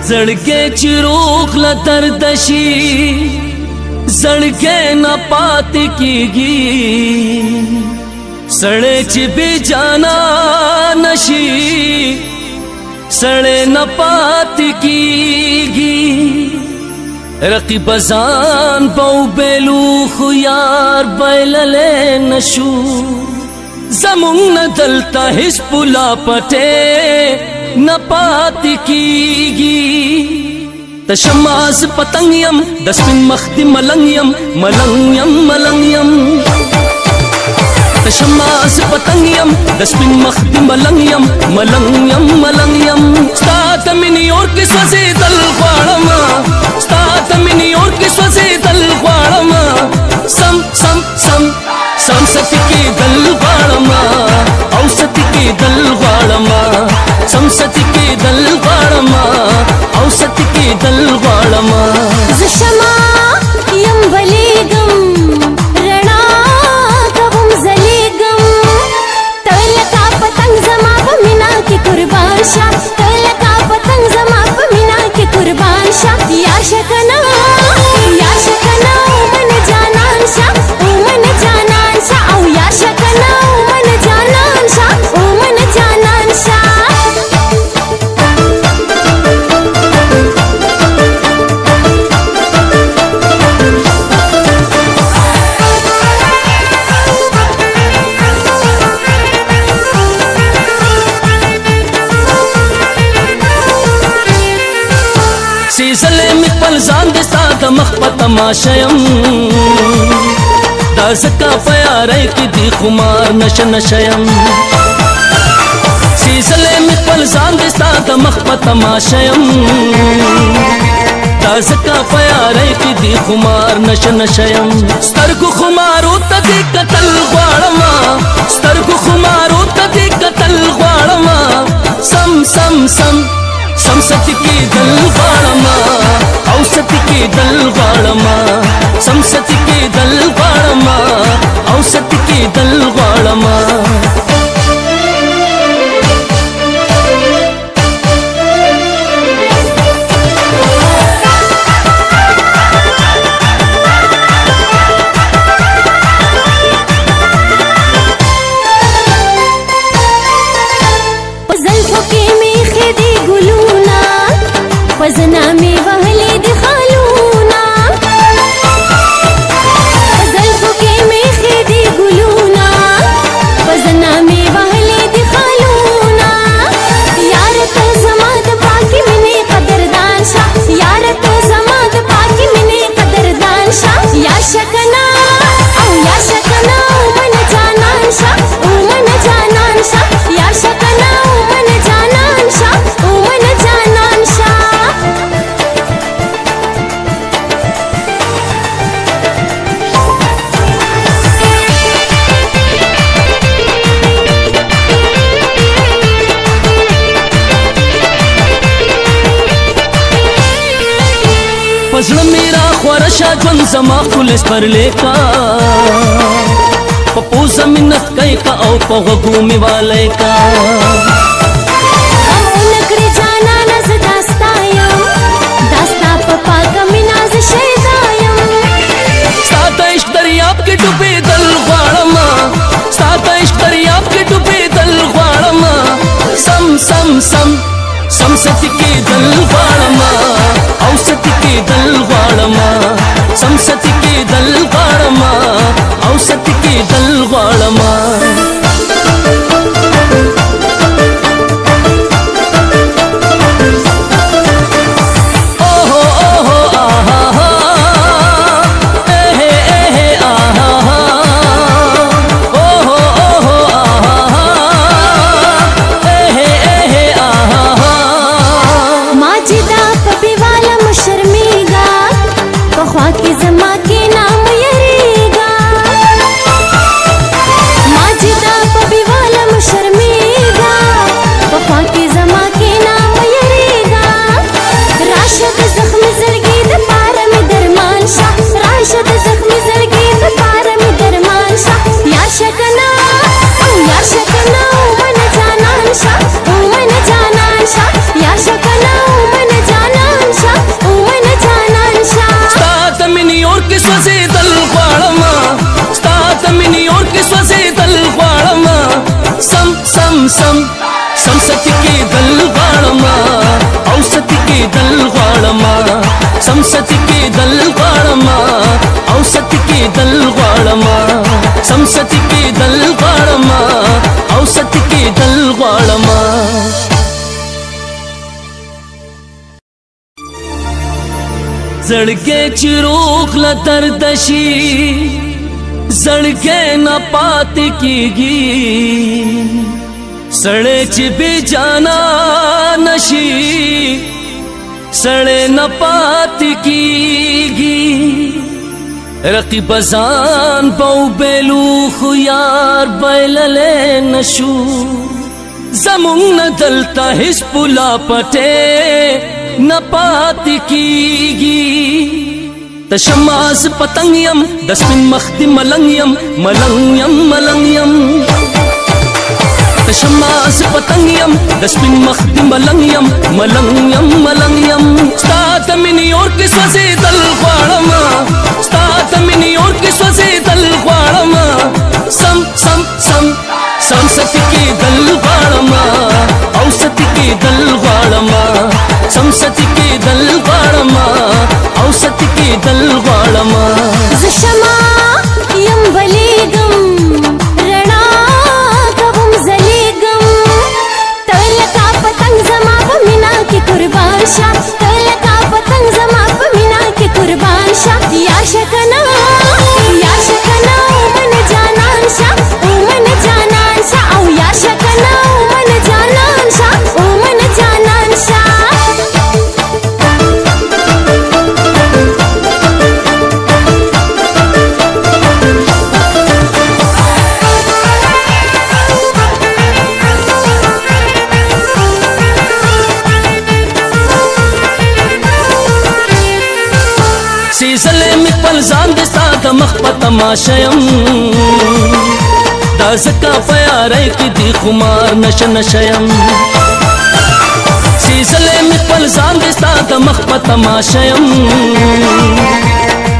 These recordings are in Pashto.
زړګې چې روغ له درد شي زړګې نه پاتې کېږي سړی چې بې جانا نشي سړی نه پاتې کېږي رقیب ځان به وبیلو خو یار بایللی نشو زمونږ نه دلته هېڅ پوله پټې نه پاتې کېږي تشماز پتنګ یم د سپین مخ د ملنګ یم ملنګ یم ملنګ یم تشماز پتنګ یم د سپین مخ د ملنګ یم ملنګ یم ملنګ یم ستا د مینې اور کې سوځېدل غواړم ستا د مینې اور کې سوځېدل غواړم سم سم سم سم ستې کېدل غواړم او ستې کېدل غواړم سم ستې کېدل غواړم او ستې کېدل غواړم زه شمع یم بلیږم رڼا کوم ځلیږم ته لکه پتنګ زما په مینا کې قربان شه ته لکه پتنګ زما په مینا کې قربان شه یا شکنه یا شکنه من جانان شه او من جانان شه او یا شکنه من جانان شه او من جانان شه سیزلې مې خپل ځان د ستا د مخ په تماشه یم دا ځکه په یارۍ کې د خمار نشه نشه یم سیزلې مې خپل ځان د ستا د مخ په تماشه یم دا ځکه په یارۍ کې د خمار نشه نشه یم سترګو خمارو ته دې کتل غواړم سترګو خمارو ته دې کتل غواړم سم سم سم سم ستې کېدل غواړم او ستې کېدل غواړم سم ستې کېدل غواړم او ستې کېدل غواړم وزنا می وهلې د خالونا زلفو کې می خې د ګلونا وزنا می وهلې د خالونا یار ته زما د پاکي مینې قدردان شه یار ته زما د پاکي مینې قدردان شه یا شکنا او یا شکنا من جانان شه او من جانان شه یا شکنا من جانان شه او من جانان شه پزړه میرا خورشا ژوند زما خلص پر لیکا په پوزه منت کوي کا او په غوږو مې والای کا او نکړې جانا نز داستا یم داستا په پاکه مینا ز شیدا یم ستا د عشق دریاب کې ډوبېدل غواړم ستا د عشق دریاب کې ډوبېدل غواړم سم سم سم سم ستې کېدل غواړم او ستې کېدل غواړم سم ستې کېدل غواړم او ستې کېدل غواړم خوا کې زما کې نام یریږه سمست کې دل غړما او ست کې دل غړما سمست کې دل غړما او ست کې دل غړما زړګې چې روغ ل درد شي زړګې نه پاتې کیږي سړې چې بې جانا نشي سړې نه پاتې کیږي رقیب ځان په بیلو خو یار بایللې نشو زمونږ نه دلته هیڅ پولا پټې نه پاتې کیږي تشماس پتنګ یم د سپین مخ د ملنګ یم ملنګ یم ملنګ یم تشماس پتنګ یم د سپین مخ د ملنګ یم ملنګ یم ملنګ یم ستا د مینې اور کې سوځېدل غواړم ستا د مینې اور کې سوځېدل غواړم سم سم سم سم ست کېدل غواړم او ست کېدل غواړم سم ست کېدل غواړم او ست کېدل غواړم زه شمع یم بلیږم رڼا کوم ځلیږم ته لکه پتنګ زما په مینا کې قربان شه ته لکه پتنګ زما په مینا کې قربان شه یا شکنا من جانان شه او من جانان شه او یا شکنا من جانان شه او من جانان شه سیزلې مې خپل ځان د ستا د مخ په تماشه یم دا ځکه په یارۍ کې د خمار نشه نشه یم سیزلې مې خپل ځان د ستا د مخ په تماشه یم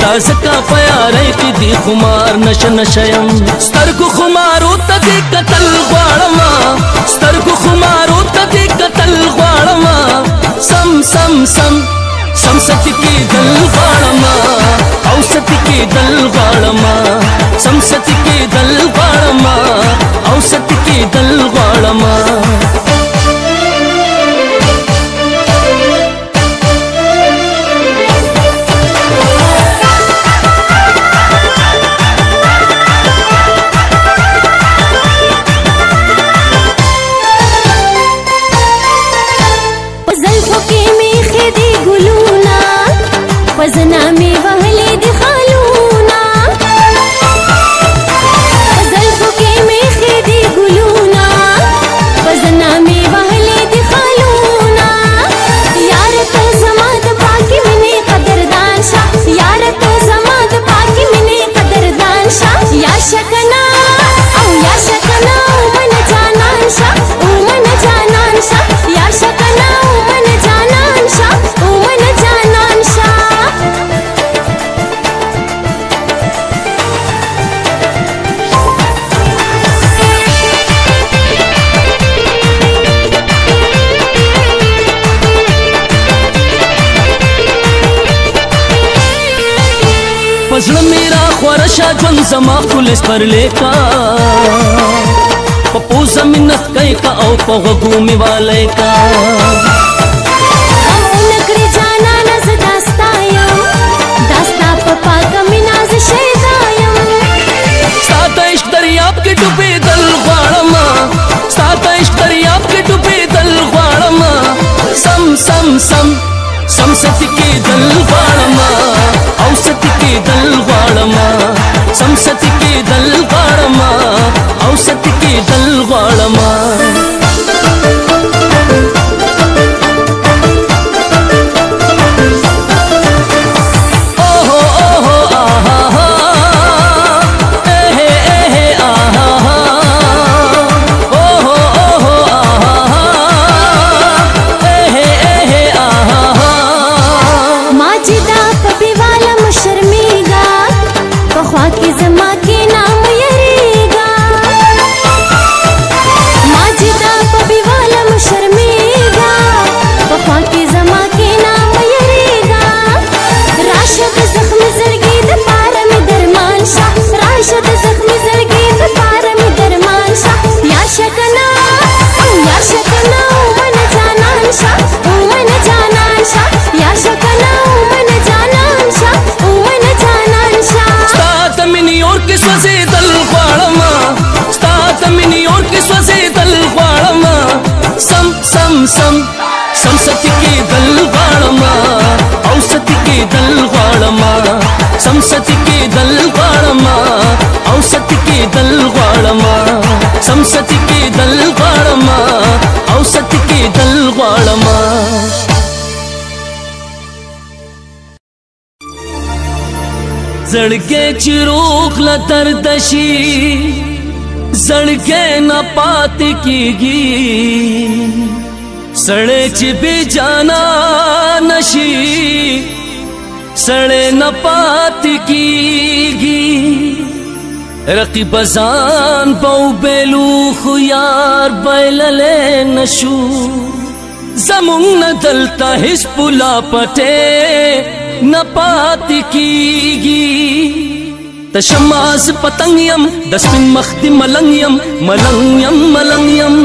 دا ځکه په یارۍ کې د خمار نشه نشه یم سترګو خمارو ته دې کتل غواړم سترګو خمارو ته دې کتل غواړم سم سم سم سم ست کېدل غواړم او ست کېدل غواړم سم ست کېدل غواړم او ست کېدل غواړم وزنا می وهلې د خالونا زلفو کې می خېدي ګلونا وزنا می وهلې د خالونا یار ته زما د پاکي مینې قدردان شه یار ته زما د پاکي مینې قدردان شه یا شکنا او یا شکنا من جانان شه او من جانان شه یا شکنا من جانان شه او من جانان شه پزړه میرا خورشا ژوند زما پولیس پر لیکا په پوزه منت کوي کا او په غوږو می والای کا نکړي جانا نز داستایم داستا په پاک میناز شیدایم ساته عشق دریاب کې ډوبېدل غواړم ساته عشق دریاب کې ډوبېدل غواړم سم سم سم سم ست کېدل غواړم او ست کېدل غواړم سم ست کېدل غواړم او ست کېدل غواړم خوا کې زما کې نام یریږه ما سمستی کې دل غواړما اوستی کې دل غواړما سمستی کې دل غواړما اوستی کې دل غواړما سمستی کې دل غواړما اوستی کې دل غواړما زړګې چې روغ له درد شي زړګې نه پاتې کېږي سړی چې بې جانا نشي سړی نه پاتې کېږي رقیب ځان به وبیلو خو یار بایللی نشو زمونږ نه دلته هېڅ پوله پټې نه پاتې کېږي تشماز پتنګ یم د سپین مخ د ملنګ یم ملنګ یم ملنګ یم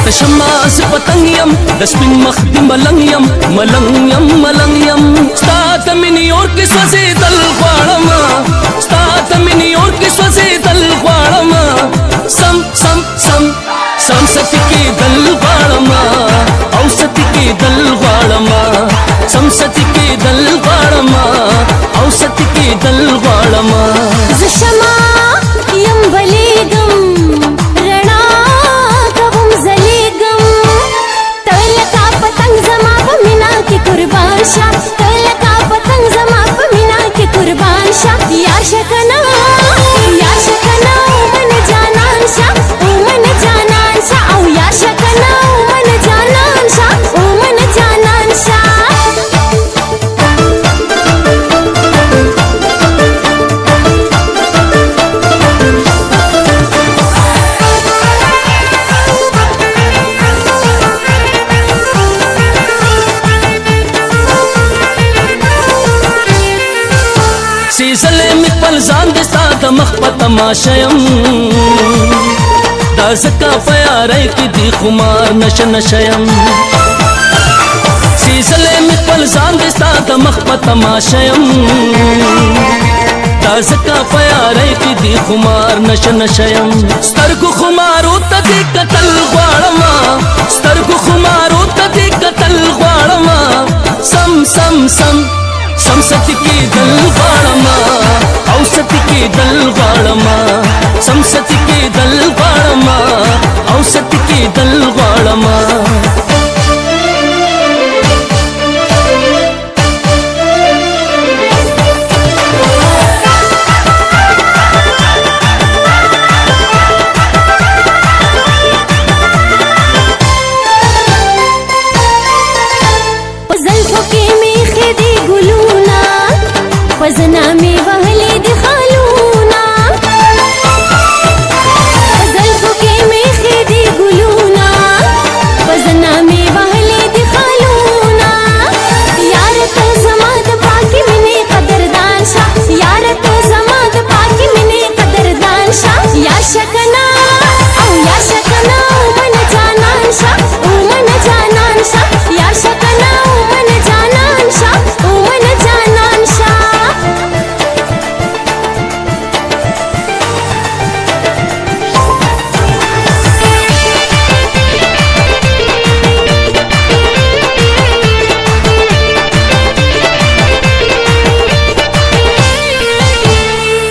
تشماز پتنګ یم د سپین مخ د ملنګ یم ملنګ یم ملنګ یم ستا د مینې اور کې سوځېدل غواړمه ستا د مینې اور کې سوځېدل غواړمه سم سم سم سمستی کېدل غواړمه اوستی کېدل غواړمه سمستی کېدل غواړمه اوستی کېدل غواړمه زه شمع یم بلیږم رڼا کوم ځلیږم ته لکه پتنګ زما په مینا کې قربان شه ته لکه پتنګ زما په مینا کې قربان شه یار شه کنه یار شه کنه من جانان شه من جانان شه او یار شه کنه من جانان شه من جانان شه سیزلې مې خپل ځان د ستا د مخ په تماشه یم دا ځکه په یارۍ کې دې خمار نشه نشه یم سیزلې مې خپل ځان د ستا د مخ په تماشه یم دا ځکه په یارۍ کې دې خمار نشه نشه یم سترګو خمارو ته دې کتل غواړمه سترګو خمارو ته دې کتل غواړمه سم سم سم سمستی کېدل غواړمه اوستی کېدل غواړمه سمستی کېدل غواړمه اوستی کېدل غواړمه وزنا می وهلې د خالونا زلفو کې می خېدي ګلونا وزنا می وهلې د خالونا یار ته زما د پاکي مینې قدردان شه یار ته زما د پاکي مینې قدردان شه یا شکنا او یا شکنا من جانان شه او من جانان شه یا شکنا او من جانان شه او من جانان شه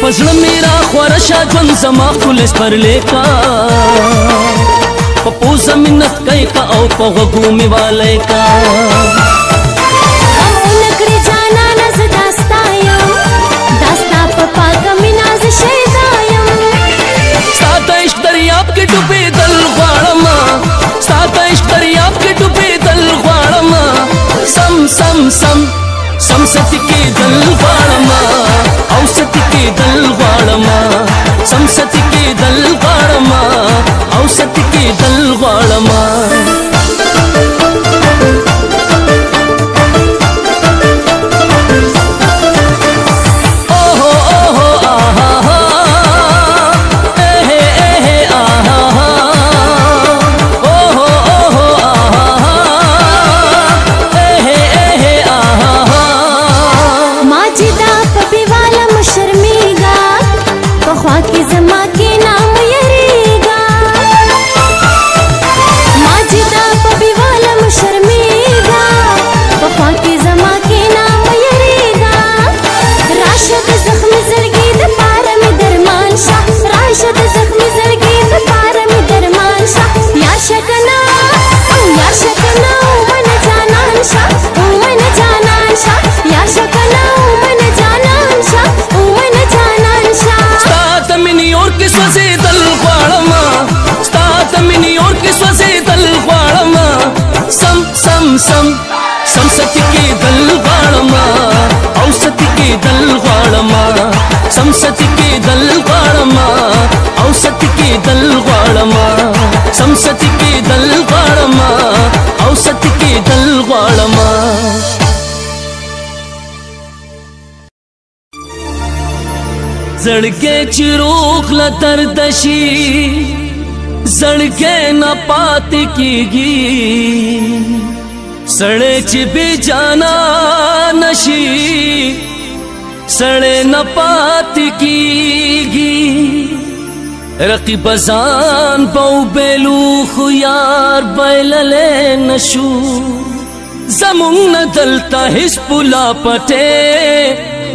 پزړه میرا خورشا ژوند زما خلص پر لیکا په پوزه منت کوي کا او په غوږو مې والای کا نکړې جانا نز داستا یم داستا په پاکه مینا ز شیدا یم ستا عشق دریاب کې ډوبېدل غواړمه ستا عشق دریاب کې ډوبېدل غواړمه سم سم سم سمستی کېدل غواړمه اوستی کېدل غواړمه سمستی کېدل غواړمه اوستی کېدل غواړمه دل غواړما سمست کې دل غواړما او ست کې دل غواړما زړګې چې روغ له درد شي زړګې نه پاتې کېږي سړی چې بې جانا نشي سړی نه پاتې کېږي رقیب ځان به وبیلو خو یار بایللی نشو زمونږ نه دلته هېڅ پوله پټې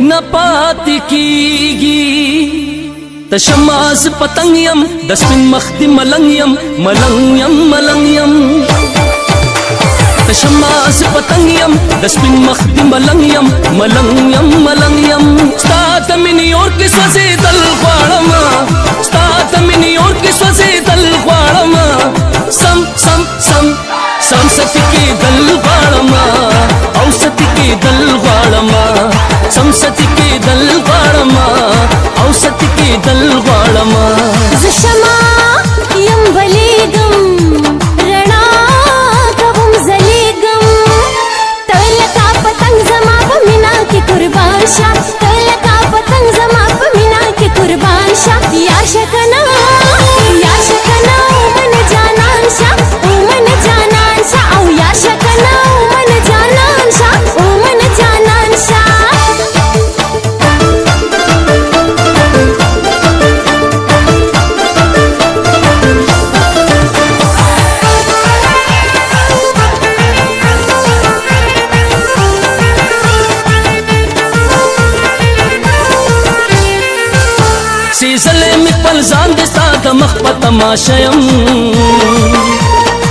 نه پاتې کېږي تشماز پتنګ یم د سپین مخ د ملنګ یم ملنګ یم ملنګ یم تشماز پتنګ یم د سپین مخ د ملنګ یم ملنګ یم ملنګ یم ستا د مینې اور کې سوځېدل غواړمه ستا د مینې اور کې سوځېدل غواړمه سم سم سم سم ست کېدل غواړمه او ست کېدل غواړمه سم ست کېدل غواړمه او ست کېدل غواړمه زه شمع یم بلیږم رڼا کوم ځلیږم ته لکه پتنګ زما په مینا کې قربان شه ته لکه پتنګ زما په مینا کې قربان شه یا شکنه یا شکنه من جانان شه من جانان شه او یا شکنه من جانان شه من جانان شه سیزلې مې خپل ځان د ستا د مخ په تماشه یم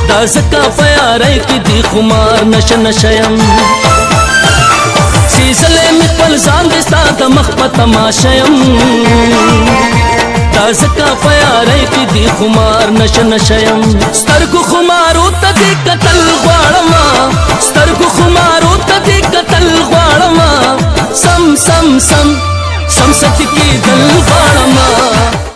دا ځکه په یارۍ کې دې خمار نشه نشه یم سیزلې مې خپل ځان د ستا د مخ په تماشه یم دا ځکه په یارۍ کې دې خمار نشه نشه یم سترګو خمارو ته دې کتل غواړمه سترګو خمارو ته دې کتل غواړمه سم سم سم سم ست کېدل غواړمه